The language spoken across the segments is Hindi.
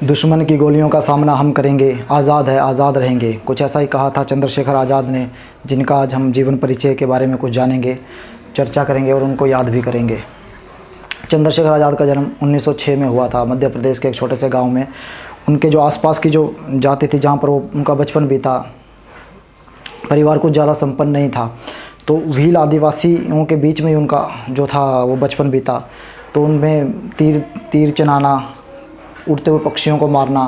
दुश्मन की गोलियों का सामना हम करेंगे, आज़ाद है आज़ाद रहेंगे। कुछ ऐसा ही कहा था चंद्रशेखर आज़ाद ने, जिनका आज हम जीवन परिचय के बारे में कुछ जानेंगे, चर्चा करेंगे और उनको याद भी करेंगे। चंद्रशेखर आज़ाद का जन्म 1906 में हुआ था, मध्य प्रदेश के एक छोटे से गांव में। उनके जो आसपास की जो जाति थी, जहां पर वो उनका बचपन बीता, परिवार कुछ ज़्यादा संपन्न नहीं था, तो भील आदिवासियों के बीच में ही उनका जो था वो बचपन बीता। तो उनमें तीर चलाना, उड़ते हुए पक्षियों को मारना,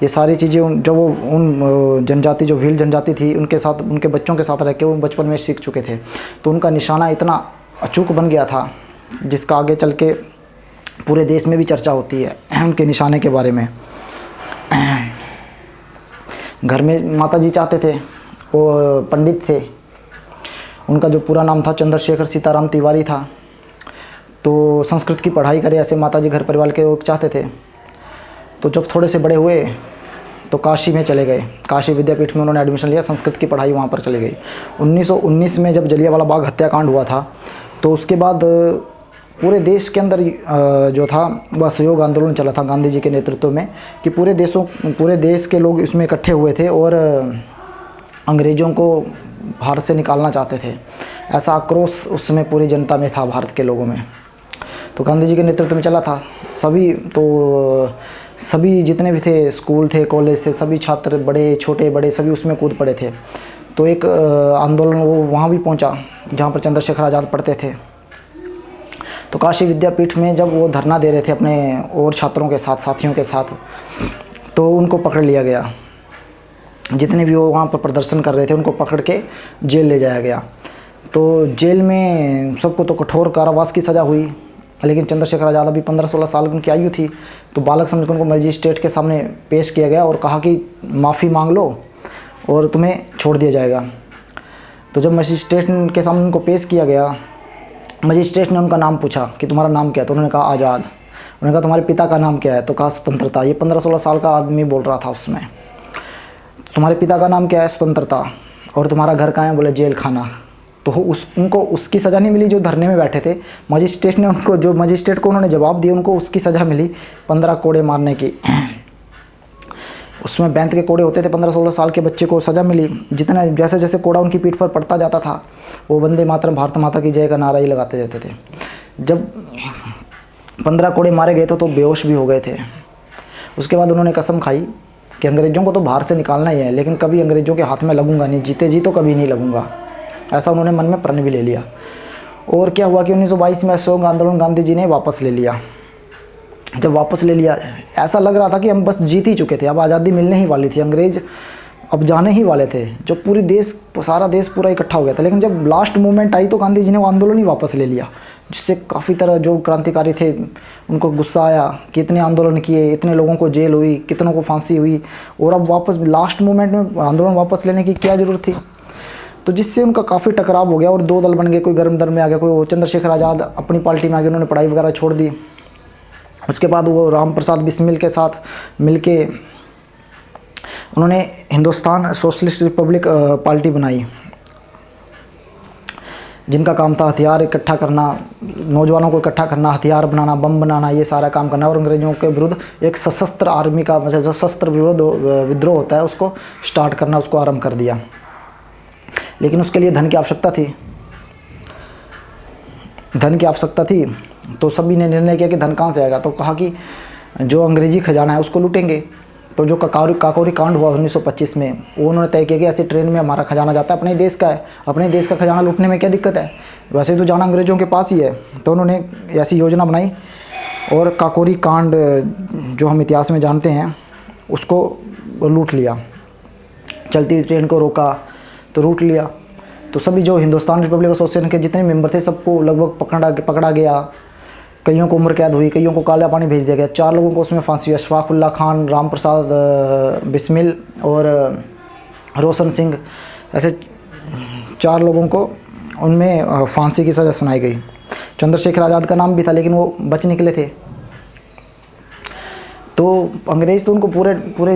ये सारी चीज़ें जो वो उन जनजाति, जो भील जनजाति थी, उनके साथ, उनके बच्चों के साथ रह के वो बचपन में सीख चुके थे। तो उनका निशाना इतना अचूक बन गया था, जिसका आगे चल के पूरे देश में भी चर्चा होती है उनके निशाने के बारे में। घर में माताजी चाहते थे, वो पंडित थे, उनका जो पूरा नाम था चंद्रशेखर सीताराम तिवारी था। तो संस्कृत की पढ़ाई करे, ऐसे माताजी घर परिवार के लोग चाहते थे। तो जब थोड़े से बड़े हुए तो काशी में चले गए, काशी विद्यापीठ में उन्होंने एडमिशन लिया, संस्कृत की पढ़ाई वहाँ पर चली गई। 1919 में जब जलियांवाला बाग हत्याकांड हुआ था, तो उसके बाद पूरे देश के अंदर जो था वह असहयोग आंदोलन चला था गांधी जी के नेतृत्व में, कि पूरे देश के लोग इसमें इकट्ठे हुए थे और अंग्रेज़ों को भारत से निकालना चाहते थे। ऐसा आक्रोश उस समय पूरी जनता में था, भारत के लोगों में। तो गांधी जी के नेतृत्व में चला था। सभी जितने भी थे, स्कूल थे, कॉलेज थे, सभी छात्र, बड़े छोटे बड़े, सभी उसमें कूद पड़े थे। तो एक आंदोलन वो वहाँ भी पहुँचा जहाँ पर चंद्रशेखर आज़ाद पढ़ते थे। तो काशी विद्यापीठ में जब वो धरना दे रहे थे अपने और छात्रों के साथ, साथियों के साथ, तो उनको पकड़ लिया गया। जितने भी वो वहाँ पर प्रदर्शन कर रहे थे, उनको पकड़ के जेल ले जाया गया। तो जेल में सबको तो कठोर कारावास की सज़ा हुई, लेकिन चंद्रशेखर आज़ाद अभी 15-16 साल की उनकी आयु थी। तो बालक समझ कर उनको मजिस्ट्रेट के सामने पेश किया गया और कहा कि माफ़ी मांग लो और तुम्हें छोड़ दिया जाएगा। तो जब मजिस्ट्रेट के सामने उनको पेश किया गया, मजिस्ट्रेट ने उनका नाम पूछा कि तुम्हारा नाम क्या है, तो उन्होंने कहा आज़ाद। उन्होंने कहा तुम्हारे पिता का नाम क्या है, तो कहा स्वतंत्रता। ये 15-16 साल का आदमी बोल रहा था उसमें। तुम्हारे पिता का नाम क्या है, स्वतंत्रता। और तुम्हारा घर कहाँ है, बोले जेल खाना। तो उनको उसकी सज़ा नहीं मिली जो धरने में बैठे थे। मजिस्ट्रेट ने उनको, जो मजिस्ट्रेट को उन्होंने जवाब दिया, उनको उसकी सज़ा मिली 15 कोड़े मारने की। उसमें 32 के कोड़े होते थे, 15-16 साल के बच्चे को सज़ा मिली। जितना जैसे जैसे कोड़ा उनकी पीठ पर पड़ता जाता था, वो वंदे मातरम, भारत माता की जय का नारा ही लगाते जाते थे। जब 15 कोड़े मारे गए तो बेहोश भी हो गए थे। उसके बाद उन्होंने कसम खाई कि अंग्रेज़ों को तो बाहर से निकालना ही है, लेकिन कभी अंग्रेज़ों के हाथ में लगूंगा नहीं, जीते जी तो कभी नहीं लगूंगा। ऐसा उन्होंने मन में प्रण भी ले लिया। और क्या हुआ कि 1922 में असहयोग आंदोलन गांधी जी ने वापस ले लिया। जब वापस ले लिया, ऐसा लग रहा था कि हम बस जीत ही चुके थे, अब आज़ादी मिलने ही वाली थी, अंग्रेज़ अब जाने ही वाले थे। जो सारा देश पूरा इकट्ठा हो गया था। लेकिन जब लास्ट मोमेंट आई तो गांधी जी ने वो आंदोलन ही वापस ले लिया, जिससे काफ़ी तरह जो क्रांतिकारी थे उनको गुस्सा आया कि इतने आंदोलन किए, इतने लोगों को जेल हुई, कितनों को फांसी हुई, और अब वापस लास्ट मोमेंट में आंदोलन वापस लेने की क्या ज़रूरत थी। तो जिससे उनका काफ़ी टकराव हो गया और 2 दल बन गए। कोई गर्म दल में आ गया, कोई चंद्रशेखर आज़ाद अपनी पार्टी में आ गए, उन्होंने पढ़ाई वगैरह छोड़ दी। उसके बाद वो राम प्रसाद बिस्मिल के साथ मिलके उन्होंने हिंदुस्तान सोशलिस्ट रिपब्लिक पार्टी बनाई, जिनका काम था हथियार इकट्ठा करना, नौजवानों को इकट्ठा करना, हथियार बनाना, बम बनाना, ये सारा काम करना, और अंग्रेज़ों के विरुद्ध एक सशस्त्र आर्मी का, मतलब जो शस्त्र विद्रोह होता है, उसको स्टार्ट करना, उसको आरंभ कर दिया। लेकिन उसके लिए धन की आवश्यकता थी। तो सभी ने निर्णय किया कि धन कहाँ से आएगा। तो कहा कि जो अंग्रेजी खजाना है उसको लूटेंगे। तो जो काकोरी कांड हुआ 1925 में, वो उन्होंने तय किया कि ऐसे ट्रेन में हमारा खजाना जाता है, अपने देश का है, अपने देश का खजाना लूटने में क्या दिक्कत है, वैसे तो जाना अंग्रेज़ों के पास ही है। तो उन्होंने ऐसी योजना बनाई और काकोरी कांड, जो हम इतिहास में जानते हैं, उसको लूट लिया। चलती हुई ट्रेन को रोका तो लूट लिया। तो सभी जो हिंदुस्तान रिपब्लिक एसोसिएशन के जितने मेंबर थे, सबको लगभग पकड़ा गया। कईयों को उम्र कैद हुई, कईयों को काला पानी भेज दिया गया। 4 लोगों को उसमें फांसी हुई, अशफाकुल्ला खान, राम प्रसाद बिस्मिल और रोशन सिंह, ऐसे 4 लोगों को उनमें फांसी की सज़ा सुनाई गई। चंद्रशेखर आज़ाद का नाम भी था, लेकिन वो बच निकले थे। तो अंग्रेज़ तो उनको पूरे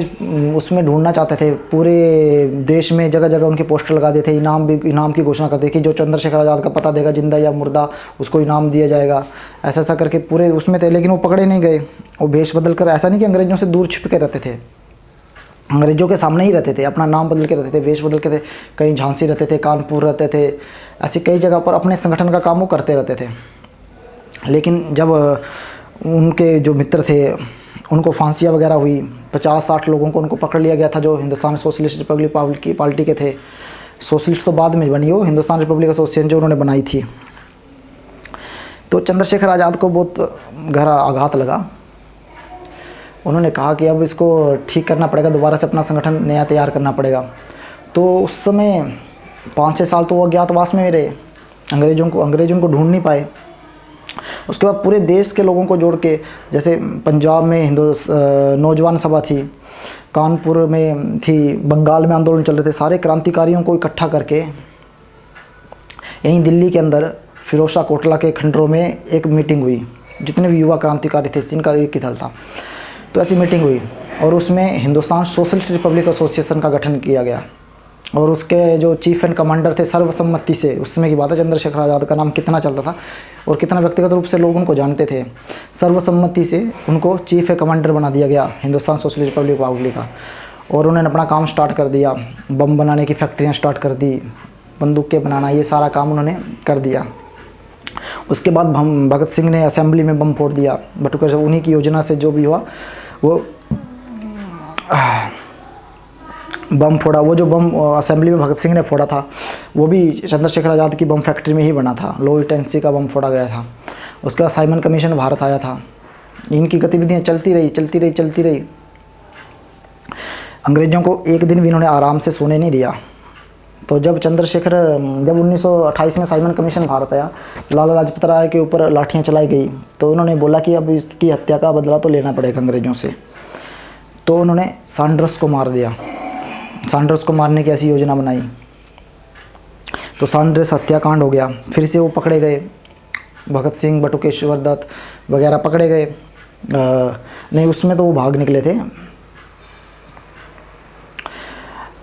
उसमें ढूंढना चाहते थे, पूरे देश में जगह जगह उनके पोस्टर लगा देते थे, इनाम की घोषणा करते कि जो चंद्रशेखर आज़ाद का पता देगा, जिंदा या मुर्दा, उसको इनाम दिया जाएगा। ऐसा करके पूरे उसमें थे, लेकिन वो पकड़े नहीं गए। वो भेष बदल कर, ऐसा नहीं कि अंग्रेज़ों से दूर छिप के रहते थे, अंग्रेज़ों के सामने ही रहते थे, अपना नाम बदल के रहते थे, वेश बदल के थे, कहीं झांसी रहते थे, कानपुर रहते थे, ऐसी कई जगह पर अपने संगठन का काम वो करते रहते थे। लेकिन जब उनके जो मित्र थे उनको फांसियाँ वगैरह हुई, 50-60 लोगों को उनको पकड़ लिया गया था जो हिंदुस्तान सोशलिस्ट रिपब्लिक पार्टी के थे। सोशलिस्ट तो बाद में बनी, वो हिंदुस्तान रिपब्लिक एसोसिएशन जो उन्होंने बनाई थी। तो चंद्रशेखर आज़ाद को बहुत गहरा आघात लगा। उन्होंने कहा कि अब इसको ठीक करना पड़ेगा, दोबारा से अपना संगठन नया तैयार करना पड़ेगा। तो उस समय 5-6 साल तो वो अज्ञातवास में रहे, अंग्रेज़ों को ढूंढ नहीं पाए। उसके बाद पूरे देश के लोगों को जोड़ के, जैसे पंजाब में नौजवान सभा थी, कानपुर में थी, बंगाल में आंदोलन चल रहे थे, सारे क्रांतिकारियों को इकट्ठा करके यहीं दिल्ली के अंदर फिरोज कोटला के खंडरों में एक मीटिंग हुई। जितने भी युवा क्रांतिकारी थे जिनका एक ही दल था, तो ऐसी मीटिंग हुई और उसमें हिंदुस्तान सोशलिस्ट रिपब्लिक एसोसिएशन का गठन किया गया। और उसके जो चीफ एंड कमांडर थे सर्वसम्मति से, उस समय की बात है, चंद्रशेखर आज़ाद का नाम कितना चल रहा था और कितना व्यक्तिगत रूप से लोग उनको जानते थे, सर्वसम्मति से उनको चीफ ए कमांडर बना दिया गया हिंदुस्तान सोशलिस्ट रिपब्लिक पार्टी का। और उन्होंने अपना काम स्टार्ट कर दिया, बम बनाने की फैक्ट्रियाँ स्टार्ट कर दी, बंदूकें बनाना, ये सारा काम उन्होंने कर दिया। उसके बाद भगत सिंह ने असेंबली में बम फोड़ दिया, बटुकर उन्हीं की योजना से जो भी हुआ वो बम फोड़ा। वो जो बम असेंबली में भगत सिंह ने फोड़ा था वो भी चंद्रशेखर आज़ाद की बम फैक्ट्री में ही बना था, लो इंटेंसिटी का बम फोड़ा गया था। उसके बाद साइमन कमीशन भारत आया था। इनकी गतिविधियाँ चलती रही। अंग्रेज़ों को एक दिन भी इन्होंने आराम से सोने नहीं दिया। तो जब 1928 में साइमन कमीशन भारत आया, लाला लाजपत राय के ऊपर लाठियाँ चलाई गई, तो उन्होंने बोला कि अब इसकी हत्या का बदला तो लेना पड़ेगा अंग्रेज़ों से। तो उन्होंने सैंडर्स को मार दिया। सैंडर्स को मारने की ऐसी योजना बनाई, तो सैंडर्स हत्याकांड हो गया। फिर से वो पकड़े गए, भगत सिंह, बटुकेश्वर दत्त वगैरह पकड़े गए। नहीं, उसमें तो वो भाग निकले थे।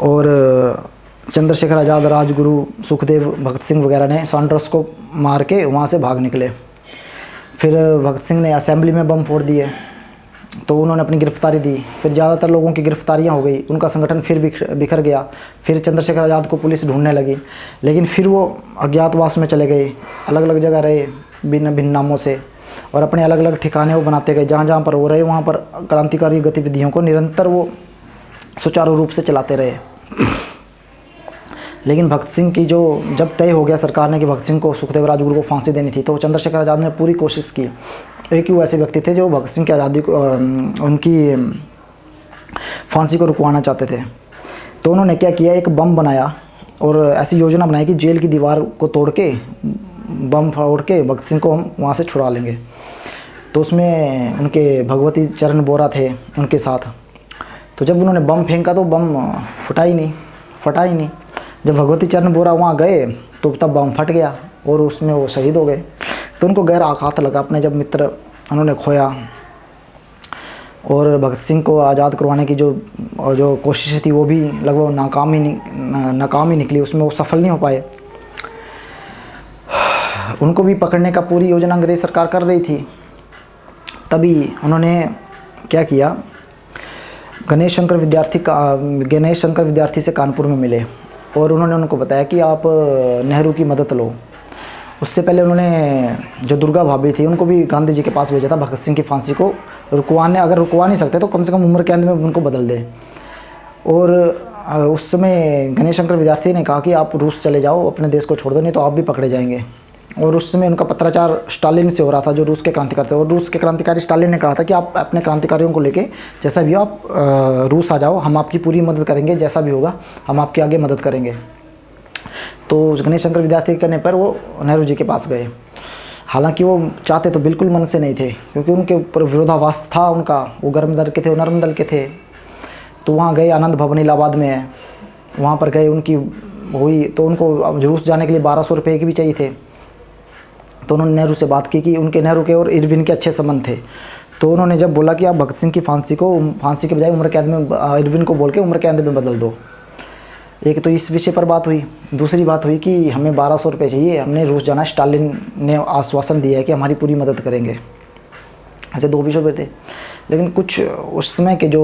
और चंद्रशेखर आज़ाद, राजगुरु, सुखदेव, भगत सिंह वगैरह ने सैंडर्स को मार के वहाँ से भाग निकले। फिर भगत सिंह ने असेंबली में बम फोड़ दिए, तो उन्होंने अपनी गिरफ्तारी दी। फिर ज़्यादातर लोगों की गिरफ्तारियाँ हो गई, उनका संगठन फिर बिखर गया। फिर चंद्रशेखर आज़ाद को पुलिस ढूंढने लगी, लेकिन फिर वो अज्ञातवास में चले गए, अलग अलग जगह रहे भिन्न भिन्न नामों से, और अपने अलग अलग ठिकाने वो बनाते गए। जहाँ जहाँ पर वो रहे वहाँ पर क्रांतिकारी गतिविधियों को निरंतर वो सुचारू रूप से चलाते रहे। लेकिन भगत सिंह की जब तय हो गया सरकार ने कि भगत सिंह को, सुखदेव, राजगुरु को फांसी देनी थी, तो चंद्रशेखर आज़ाद ने पूरी कोशिश की। एक ही वो ऐसे व्यक्ति थे जो भगत सिंह की आज़ादी को, उनकी फांसी को रुकवाना चाहते थे। तो उन्होंने क्या किया, एक बम बनाया और ऐसी योजना बनाई कि जेल की दीवार को तोड़ के, बम फोड़ के भगत सिंह को हम वहाँ से छुड़ा लेंगे। तो उसमें उनके भगवती चरण बोरा थे उनके साथ। तो जब उन्होंने बम फेंका तो बम फटा ही नहीं। जब भगवती चरण बोरा वहाँ गए तो तब बम फट गया और उसमें वो शहीद हो गए। तो उनको गहरा आघात लगा, अपने जब मित्र उन्होंने खोया। और भगत सिंह को आज़ाद करवाने की जो कोशिश थी वो भी लगभग नाकाम ही निकली, उसमें वो सफल नहीं हो पाए। उनको भी पकड़ने का पूरी योजना अंग्रेज़ सरकार कर रही थी। तभी उन्होंने क्या किया, गणेश शंकर विद्यार्थी से कानपुर में मिले और उन्होंने उनको बताया कि आप नेहरू की मदद लो। उससे पहले उन्होंने जो दुर्गा भाभी थी उनको भी गांधी जी के पास भेजा था भगत सिंह की फांसी को रुकवाने, अगर रुकवा नहीं सकते तो कम से कम उम्र कैद में उनको बदल दे। और उस समय गणेश शंकर विद्यार्थी ने कहा कि आप रूस चले जाओ, अपने देश को छोड़ दो, नहीं तो आप भी पकड़े जाएंगे। और उस समय उनका पत्राचार स्टालिन से हो रहा था, जो रूस के क्रांतिकारी थे। और रूस के क्रांतिकारी स्टालिन ने कहा था कि आप अपने क्रांतिकारियों को लेके जैसा भी हो आप रूस आ जाओ, हम आपकी पूरी मदद करेंगे, जैसा भी होगा हम आपके आगे मदद करेंगे। तो गणेश शंकर विद्यार्थी करने पर वो नेहरू जी के पास गए। हालांकि वो चाहते तो बिल्कुल मन से नहीं थे, क्योंकि उनके ऊपर विरोधाभास था उनका, वो गर्म दल के थे, वो नरम दल के थे। तो वहाँ गए, आनंद भवन इलाहाबाद में है, वहाँ पर गए, उनकी हुई। तो उनको रूस जाने के लिए 1200 रुपये की भी चाहिए थे। तो उन्होंने नेहरू से बात की कि उनके, नेहरू के और इरविन के अच्छे संबंध थे। तो उन्होंने जब बोला कि आप भगत सिंह की फांसी के बजाय उम्र कैद में, इरविन को बोल के उम्र कैद में बदल दो। एक तो इस विषय पर बात हुई। दूसरी बात हुई कि हमें 1200 रुपये चाहिए, हमने रूस जाना, स्टालिन ने आश्वासन दिया है कि हमारी पूरी मदद करेंगे। ऐसे 2 विश्व थे। लेकिन कुछ उस समय के जो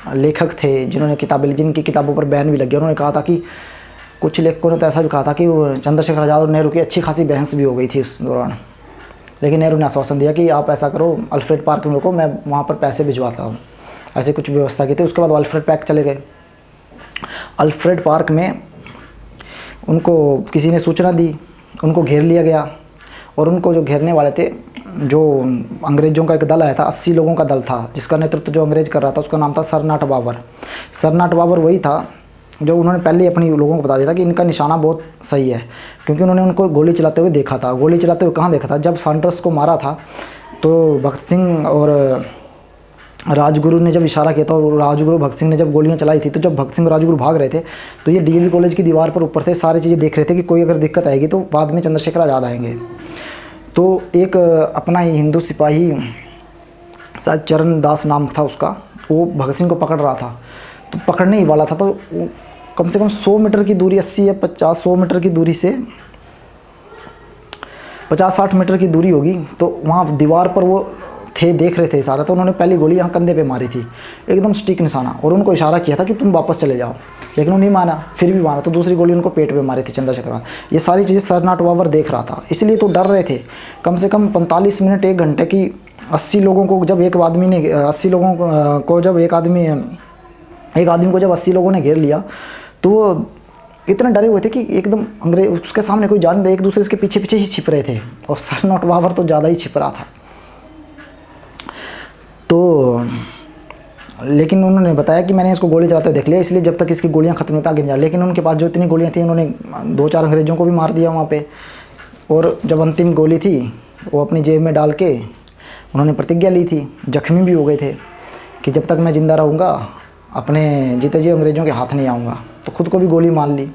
लेखक थे जिन्होंने किताबें, जिनकी किताबों पर बैन भी लग गया, उन्होंने कहा था कि कुछ लेखकों ने तो ऐसा भी कहा था कि वो चंद्रशेखर आज़ाद और नेहरू की अच्छी खासी बहस भी हो गई थी उस दौरान। लेकिन नेहरू ने आश्वासन दिया कि आप ऐसा करो, अल्फ्रेड पार्क में रुको, मैं वहाँ पर पैसे भिजवाता हूँ, ऐसे कुछ व्यवस्था की थी। उसके बाद अल्फ्रेड पार्क चले गए। अल्फ्रेड पार्क में उनको किसी ने सूचना दी, उनको घेर लिया गया, और उनको जो घेरने वाले थे, जो अंग्रेज़ों का एक दल आया था, 80 लोगों का दल था, जिसका नेतृत्व जो अंग्रेज़ कर रहा था उसका नाम था sir not Babar. Sir not Babar वही था जो उन्होंने पहले ही अपनी लोगों को बता दिया था कि इनका निशाना बहुत सही है, क्योंकि उन्होंने उनको गोली चलाते हुए देखा था। गोली चलाते हुए कहाँ देखा था? जब सैंडर्स को मारा था तो भगत सिंह और राजगुरु ने जब इशारा किया था और राजगुरु भगत सिंह ने जब गोलियां चलाई थी, तो जब भगत सिंह और राजगुरु भाग रहे थे तो ये डीएवी कॉलेज की दीवार पर ऊपर थे, सारी चीज़ें देख रहे थे कि कोई अगर दिक्कत आएगी तो बाद में चंद्रशेखर आज़ाद आएंगे। तो एक अपना ही हिंदू सिपाही, शायद चरण दास नाम था उसका, वो भगत सिंह को पकड़ रहा था, तो पकड़ने ही वाला था, तो कम से कम 100 मीटर की दूरी, 80 या 50-100 मीटर की दूरी से 50-60 मीटर की दूरी होगी, तो वहाँ दीवार पर वो थे, देख रहे थे सारा। तो उन्होंने पहली गोली यहाँ कंधे पे मारी थी, एकदम सटीक निशाना, और उनको इशारा किया था कि तुम वापस चले जाओ, लेकिन उन्हें माना, फिर भी मारा, तो दूसरी गोली उनको पेट पे मारी थी चंद्रशेखर। ये सारी चीज़ें सर नॉट बाबर देख रहा था, इसलिए तो डर रहे थे। कम से कम 45 मिनट 1 घंटे की 80 लोगों को जब एक आदमी ने 80 लोगों को जब एक आदमी को जब 80 लोगों ने घेर लिया, तो वो इतने डरे हुए थे कि एकदम अंग्रेज उसके सामने कोई जान, एक दूसरे के पीछे पीछे ही छिप रहे थे, और सर नॉट बाबर तो ज़्यादा ही छिप रहा था। तो लेकिन उन्होंने बताया कि मैंने इसको गोली चलाते हुए देख लिया, इसलिए जब तक इसकी गोलियां खत्म होता आगे नहीं जा। लेकिन उनके पास जो इतनी गोलियां थी, उन्होंने 2-4 अंग्रेज़ों को भी मार दिया वहाँ पे, और जब अंतिम गोली थी वो अपनी जेब में डाल के उन्होंने प्रतिज्ञा ली थी, जख्मी भी हो गए थे, कि जब तक मैं ज़िंदा रहूँगा अपने जीते जी अंग्रेज़ों के हाथ नहीं आऊँगा। तो खुद को भी गोली मार ली।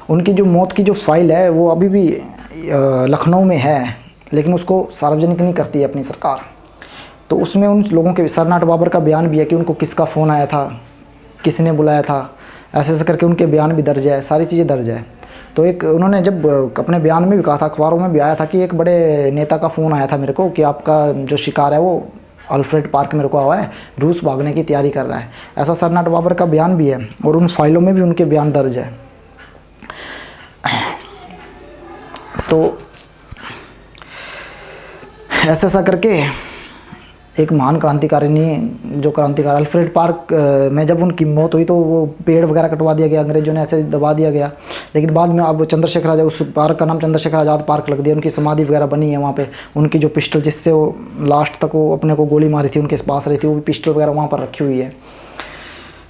उनकी जो मौत की जो फाइल है वो अभी भी लखनऊ में है, लेकिन उसको सार्वजनिक नहीं करती है अपनी सरकार। तो उसमें उन लोगों के, सर नॉट बाबर का बयान भी है कि उनको किसका फ़ोन आया था, किसने बुलाया था, ऐसे ऐसे करके उनके बयान भी दर्ज है, सारी चीज़ें दर्ज है। तो एक उन्होंने जब अपने बयान में भी कहा था, अखबारों में भी आया था कि एक बड़े नेता का फ़ोन आया था मेरे को कि आपका जो शिकार है वो अल्फ्रेड पार्क मेरे को हुआ है, रूस भागने की तैयारी कर रहा है। ऐसा सर नॉट बाबर का बयान भी है, और उन फाइलों में भी उनके बयान दर्ज है। तो ऐसा करके एक महान क्रांतिकारी, जो क्रांतिकारी अल्फ्रेड पार्क में जब उनकी मौत हुई तो वो पेड़ वगैरह कटवा दिया गया, अंग्रेजों ने ऐसे दबा दिया गया। लेकिन बाद में अब चंद्रशेखर आज़ाद, उस पार्क का नाम चंद्रशेखर आज़ाद पार्क रख दिया। उनकी समाधि वगैरह बनी है वहाँ पे, उनकी जो पिस्टल जिससे वो लास्ट तक वो अपने को गोली मारी थी उनके पास रही थी, वो भी पिस्टल वगैरह वहाँ पर रखी हुई है।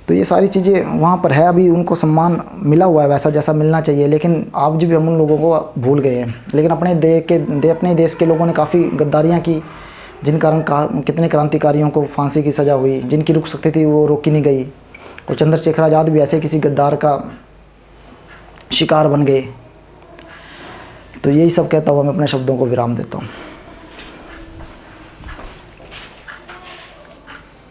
तो ये सारी चीज़ें वहाँ पर है, अभी उनको सम्मान मिला हुआ है वैसा जैसा मिलना चाहिए। लेकिन आप जी भी हम उन लोगों को भूल गए हैं। लेकिन अपने देश के लोगों ने काफ़ी गद्दारियाँ की, जिन कारण कितने क्रांतिकारियों को फांसी की सज़ा हुई, जिनकी रुक सकती थी वो रोकी नहीं गई, और चंद्रशेखर आज़ाद भी ऐसे किसी गद्दार का शिकार बन गए। तो यही सब कहता हुआ मैं अपने शब्दों को विराम देता हूँ।